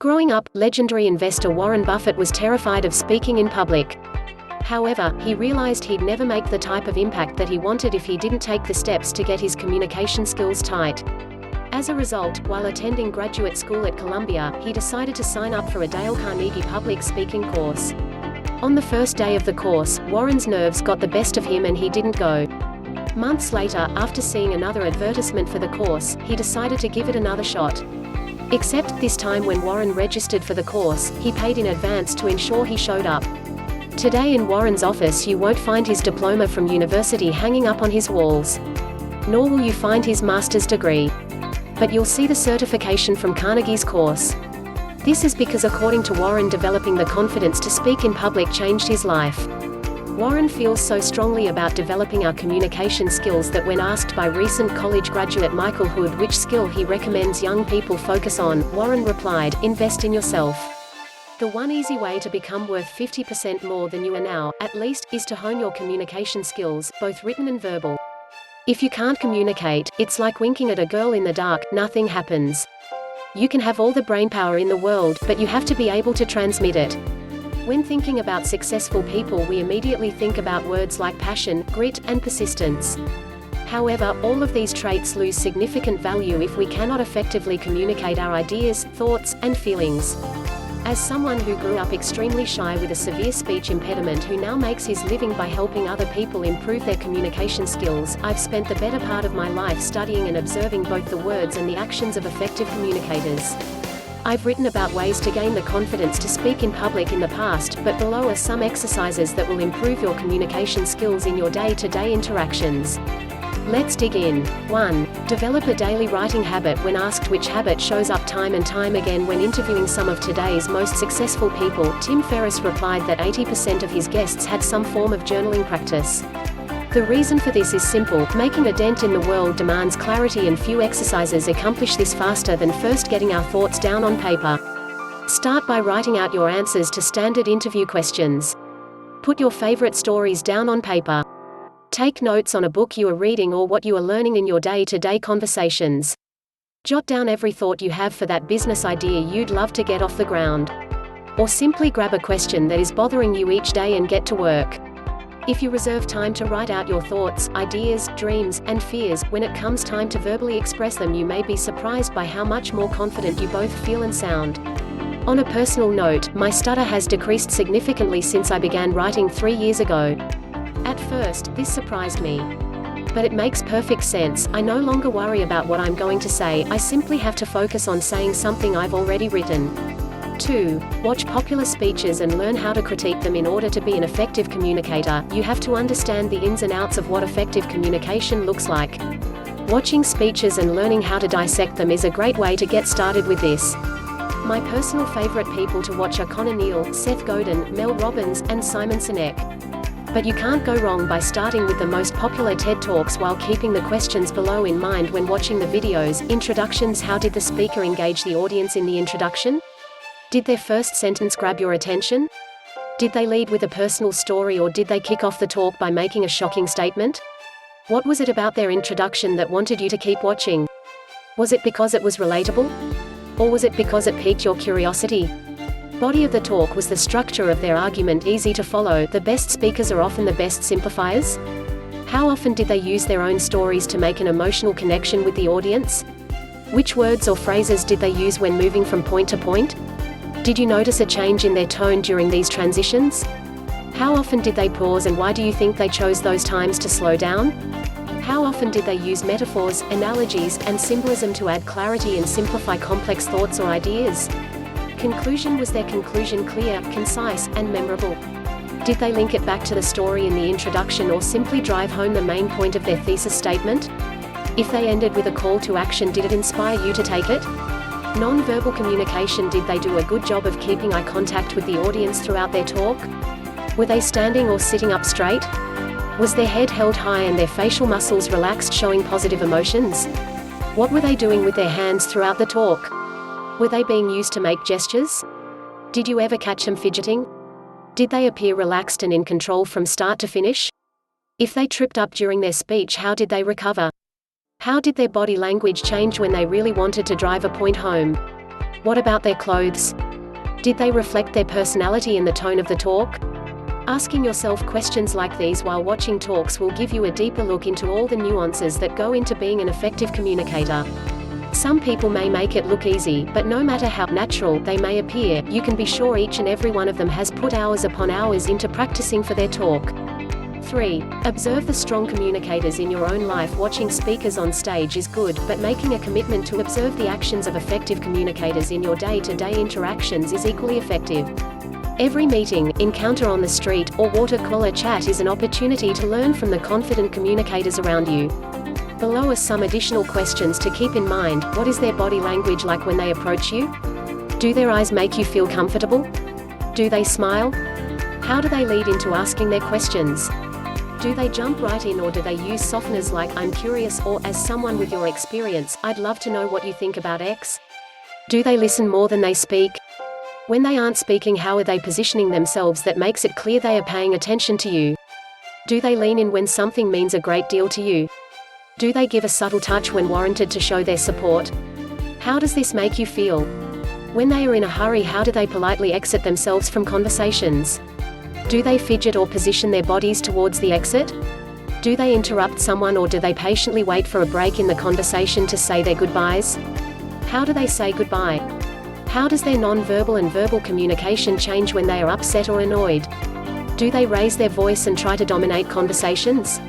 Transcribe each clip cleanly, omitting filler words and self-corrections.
Growing up, legendary investor Warren Buffett was terrified of speaking in public. However, he realized he'd never make the type of impact that he wanted if he didn't take the steps to get his communication skills tight. As a result, while attending graduate school at Columbia, he decided to sign up for a Dale Carnegie public speaking course. On the first day of the course, Warren's nerves got the best of him and he didn't go. Months later, after seeing another advertisement for the course, he decided to give it another shot. Except, this time when Warren registered for the course, he paid in advance to ensure he showed up. Today in Warren's office you won't find his diploma from university hanging up on his walls. Nor will you find his master's degree. But you'll see the certification from Carnegie's course. This is because, according to Warren, developing the confidence to speak in public changed his life. Warren feels so strongly about developing our communication skills that when asked by recent college graduate Michael Hood which skill he recommends young people focus on, Warren replied, "Invest in yourself. The one easy way to become worth 50% more than you are now, at least, is to hone your communication skills, both written and verbal. If you can't communicate, it's like winking at a girl in the dark, nothing happens. You can have all the brainpower in the world, but you have to be able to transmit it." When thinking about successful people, we immediately think about words like passion, grit, and persistence. However, all of these traits lose significant value if we cannot effectively communicate our ideas, thoughts, and feelings. As someone who grew up extremely shy with a severe speech impediment who now makes his living by helping other people improve their communication skills, I've spent the better part of my life studying and observing both the words and the actions of effective communicators. I've written about ways to gain the confidence to speak in public in the past, but below are some exercises that will improve your communication skills in your day-to-day interactions. Let's dig in. 1. Develop a daily writing habit. When asked which habit shows up time and time again when interviewing some of today's most successful people, Tim Ferriss replied that 80% of his guests had some form of journaling practice. The reason for this is simple: making a dent in the world demands clarity, and few exercises accomplish this faster than first getting our thoughts down on paper. Start by writing out your answers to standard interview questions. Put your favorite stories down on paper. Take notes on a book you are reading or what you are learning in your day-to-day conversations. Jot down every thought you have for that business idea you'd love to get off the ground. Or simply grab a question that is bothering you each day and get to work. If you reserve time to write out your thoughts, ideas, dreams, and fears, when it comes time to verbally express them, you may be surprised by how much more confident you both feel and sound. On a personal note, my stutter has decreased significantly since I began writing 3 years ago. At first, this surprised me. But it makes perfect sense. I no longer worry about what I'm going to say, I simply have to focus on saying something I've already written. 2. Watch popular speeches and learn how to critique them. In order to be an effective communicator, you have to understand the ins and outs of what effective communication looks like. Watching speeches and learning how to dissect them is a great way to get started with this. My personal favorite people to watch are Connor Neal, Seth Godin, Mel Robbins, and Simon Sinek. But you can't go wrong by starting with the most popular TED Talks while keeping the questions below in mind when watching the videos. Introductions. How did the speaker engage the audience in the introduction? Did their first sentence grab your attention? Did they lead with a personal story, or did they kick off the talk by making a shocking statement? What was it about their introduction that wanted you to keep watching? Was it because it was relatable? Or was it because it piqued your curiosity? Body of the talk. Was the structure of their argument easy to follow? The best speakers are often the best simplifiers. How often did they use their own stories to make an emotional connection with the audience? Which words or phrases did they use when moving from point to point? Did you notice a change in their tone during these transitions? How often did they pause, and why do you think they chose those times to slow down? How often did they use metaphors, analogies, and symbolism to add clarity and simplify complex thoughts or ideas? Conclusion. Was their conclusion clear, concise, and memorable? Did they link it back to the story in the introduction, or simply drive home the main point of their thesis statement? If they ended with a call to action, did it inspire you to take it? Non-verbal communication. Did they do a good job of keeping eye contact with the audience throughout their talk? Were they standing or sitting up straight? Was their head held high and their facial muscles relaxed, showing positive emotions? What were they doing with their hands throughout the talk? Were they being used to make gestures? Did you ever catch them fidgeting? Did they appear relaxed and in control from start to finish? If they tripped up during their speech, how did they recover? How did their body language change when they really wanted to drive a point home? What about their clothes? Did they reflect their personality in the tone of the talk? Asking yourself questions like these while watching talks will give you a deeper look into all the nuances that go into being an effective communicator. Some people may make it look easy, but no matter how natural they may appear, you can be sure each and every one of them has put hours upon hours into practicing for their talk. 3. Observe the strong communicators in your own life. Watching speakers on stage is good, but making a commitment to observe the actions of effective communicators in your day-to-day interactions is equally effective. Every meeting, encounter on the street, or water cooler chat is an opportunity to learn from the confident communicators around you. Below are some additional questions to keep in mind. What is their body language like when they approach you? Do their eyes make you feel comfortable? Do they smile? How do they lead into asking their questions? Do they jump right in, or do they use softeners like "I'm curious" or "as someone with your experience, I'd love to know what you think about X"? Do they listen more than they speak? When they aren't speaking, how are they positioning themselves that makes it clear they are paying attention to you? Do they lean in when something means a great deal to you? Do they give a subtle touch when warranted to show their support? How does this make you feel? When they are in a hurry, how do they politely exit themselves from conversations? Do they fidget or position their bodies towards the exit? Do they interrupt someone, or do they patiently wait for a break in the conversation to say their goodbyes? How do they say goodbye? How does their non-verbal and verbal communication change when they are upset or annoyed? Do they raise their voice and try to dominate conversations?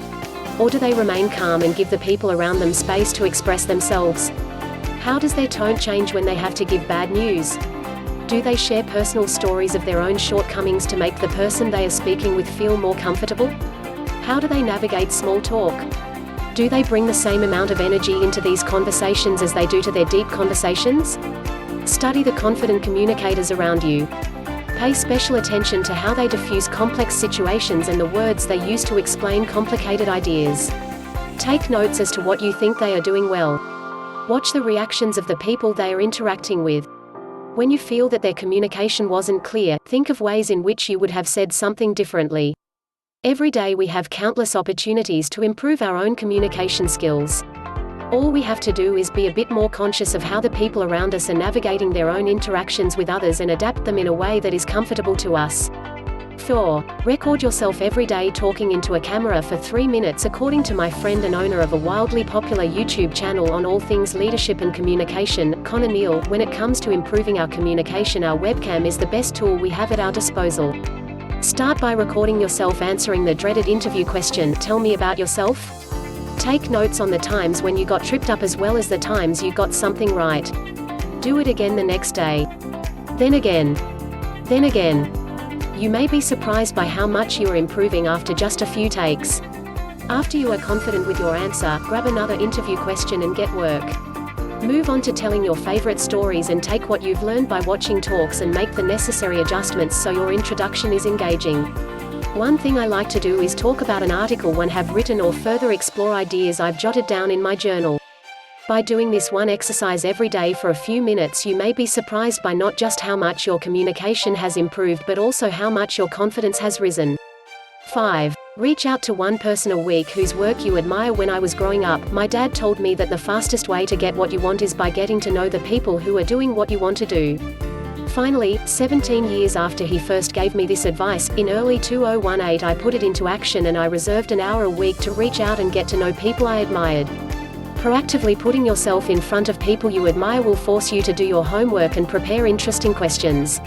Or do they remain calm and give the people around them space to express themselves? How does their tone change when they have to give bad news? Do they share personal stories of their own shortcomings to make the person they are speaking with feel more comfortable? How do they navigate small talk? Do they bring the same amount of energy into these conversations as they do to their deep conversations? Study the confident communicators around you. Pay special attention to how they diffuse complex situations and the words they use to explain complicated ideas. Take notes as to what you think they are doing well. Watch the reactions of the people they are interacting with. When you feel that their communication wasn't clear, think of ways in which you would have said something differently. Every day we have countless opportunities to improve our own communication skills. All we have to do is be a bit more conscious of how the people around us are navigating their own interactions with others and adapt them in a way that is comfortable to us. 4. Record yourself every day talking into a camera for 3 minutes. According to my friend and owner of a wildly popular YouTube channel on all things leadership and communication, Connor Neal, when it comes to improving our communication, our webcam is the best tool we have at our disposal. Start by recording yourself answering the dreaded interview question, "Tell me about yourself." Take notes on the times when you got tripped up as well as the times you got something right. Do it again the next day. Then again. Then again. You may be surprised by how much you are improving after just a few takes. After you are confident with your answer, grab another interview question and get work. Move on to telling your favorite stories and take what you've learned by watching talks and make the necessary adjustments so your introduction is engaging. One thing I like to do is talk about an article I have written or further explore ideas I've jotted down in my journal. By doing this one exercise every day for a few minutes, you may be surprised by not just how much your communication has improved but also how much your confidence has risen. 5. Reach out to one person a week whose work you admire. When I was growing up, my dad told me that the fastest way to get what you want is by getting to know the people who are doing what you want to do. Finally, 17 years after he first gave me this advice, in early 2018 I put it into action and I reserved an hour a week to reach out and get to know people I admired. Proactively putting yourself in front of people you admire will force you to do your homework and prepare interesting questions.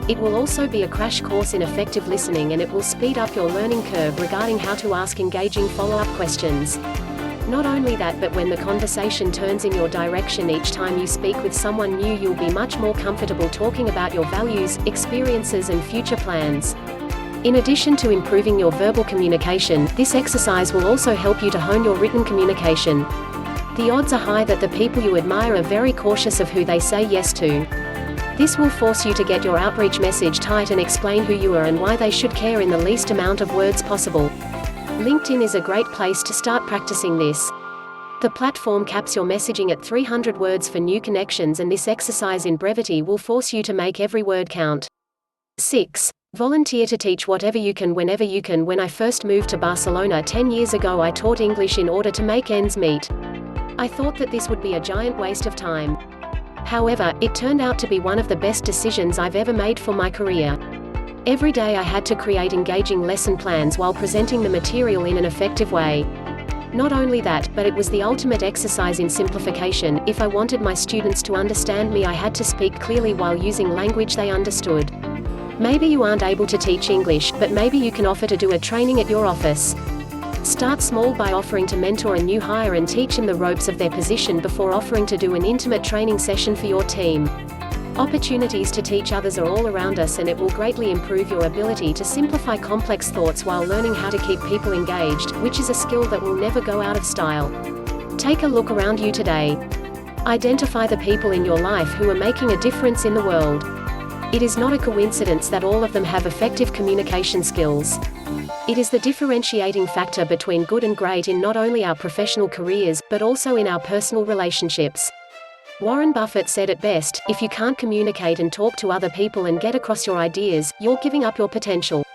It will also be a crash course in effective listening, and it will speed up your learning curve regarding how to ask engaging follow-up questions. Not only that, but when the conversation turns in your direction each time you speak with someone new, you'll be much more comfortable talking about your values, experiences and future plans. In addition to improving your verbal communication, this exercise will also help you to hone your written communication. The odds are high that the people you admire are very cautious of who they say yes to. This will force you to get your outreach message tight and explain who you are and why they should care in the least amount of words possible. LinkedIn is a great place to start practicing this. The platform caps your messaging at 300 words for new connections, and this exercise in brevity will force you to make every word count. 6. Volunteer to teach whatever you can whenever you can. When I first moved to Barcelona 10 years ago, I taught English in order to make ends meet. I thought that this would be a giant waste of time. However, it turned out to be one of the best decisions I've ever made for my career. Every day I had to create engaging lesson plans while presenting the material in an effective way. Not only that, but it was the ultimate exercise in simplification. If I wanted my students to understand me, I had to speak clearly while using language they understood. Maybe you aren't able to teach English, but maybe you can offer to do a training at your office. Start small by offering to mentor a new hire and teach him the ropes of their position before offering to do an intimate training session for your team. Opportunities to teach others are all around us, and it will greatly improve your ability to simplify complex thoughts while learning how to keep people engaged, which is a skill that will never go out of style. Take a look around you today. Identify the people in your life who are making a difference in the world. It is not a coincidence that all of them have effective communication skills. It is the differentiating factor between good and great in not only our professional careers, but also in our personal relationships. Warren Buffett said it best, if you can't communicate and talk to other people and get across your ideas, you're giving up your potential.